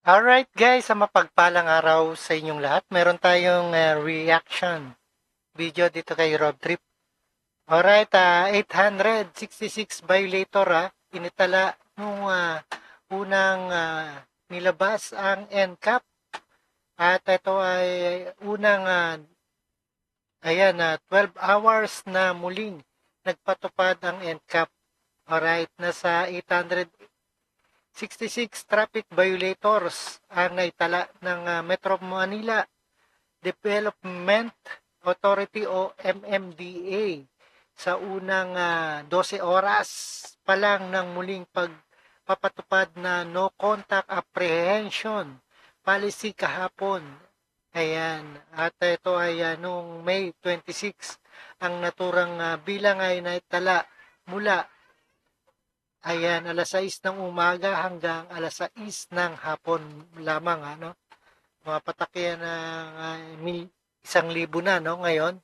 Alright guys, sa mapagpalang araw sa inyong lahat. Meron tayong reaction video dito kay Rob Trip. Alright, 866 violator initala nung unang nilabas ang NCAP. At ito ay unang 12 hours na muling nagpatupad ang NCAP. Alright, nasa 866 traffic violators ang naitala ng Metro Manila Development Authority o MMDA sa unang 12 oras pa lang ng muling pagpapatupad na no contact apprehension policy kahapon. Ayan, at ito ay noong May 26 ang naturang bilang ay naitala mula alas 6 ng umaga hanggang alas 6 ng hapon lamang, Mapatak yan ng 1,000 na, ngayon.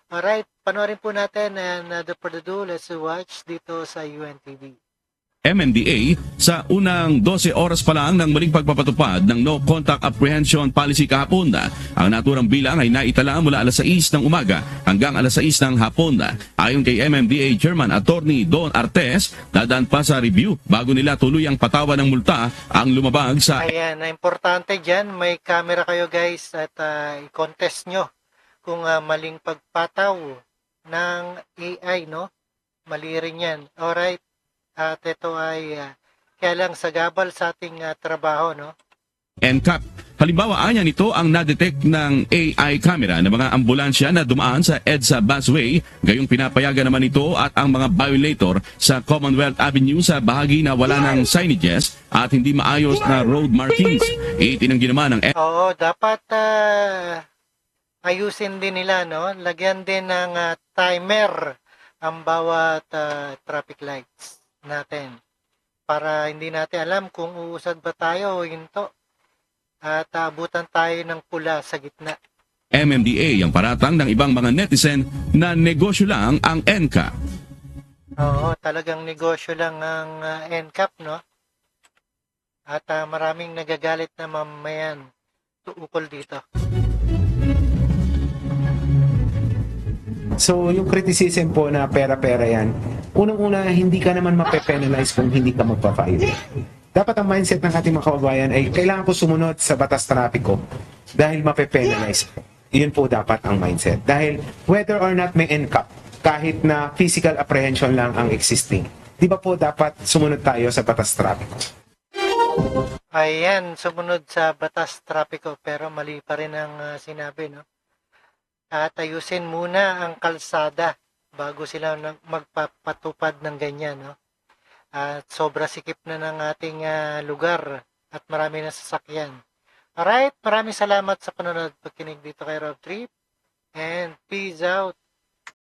Alright, panoorin po natin and further ado, let's watch dito sa UNTV. MMDA sa unang 12 oras pa lang ng muling pagpapatupad ng No Contact Apprehension Policy kahapon. Ang naturang bilang ay naitala mula alas 6 ng umaga hanggang alas 6 ng hapon. Ayon kay MMDA Chairman Attorney Don Artes, dadaan pa sa review bago nila tuluyang patawan ng multa ang lumabag sa... Ayan, importante dyan, may camera kayo guys at i-contest nyo kung maling pagpataw ng AI, no? Mali rin yan. Alright. At ito ay kaya lang sagabal sa ating trabaho, no? NCAP. Halimbawa, anya nito ang nadetect ng AI camera ng mga ambulansya na dumaan sa EDSA busway, gayong pinapayagan naman ito at ang mga violator sa Commonwealth Avenue sa bahagi na wala ng signages at hindi maayos na road markings. Itinanggi naman ng Oo, dapat ayusin din nila, no? Lagyan din ng timer ang bawat traffic lights natin para hindi natin alam kung uusad ba tayo o hinto at abutan tayo ng pula sa gitna. MMDA ang paratang ng ibang mga netizen na negosyo lang ang NCAP. Oo, talagang negosyo lang ang NCAP, no? At maraming nagagalit na mamayan ukol dito. So, yung criticism po na pera-pera yan, unang-una, hindi ka naman mape-penalize kung hindi ka magpa-file. Dapat ang mindset ng ating mga kababayan ay kailangan ko sumunod sa batas trapiko dahil mape-penalize. Yun po dapat ang mindset. Dahil whether or not may NCAP, kahit na physical apprehension lang ang existing, di ba po dapat sumunod tayo sa batas trapiko? Ayan, sumunod sa batas trapiko pero mali pa rin ang sinabi, no? At ayusin muna ang kalsada bago sila magpapatupad ng ganyan, no? At sobra sikip na ng ating lugar at marami na sasakyan. Alright, maraming salamat sa panonood pagkinig dito kay Rob Trip and peace out.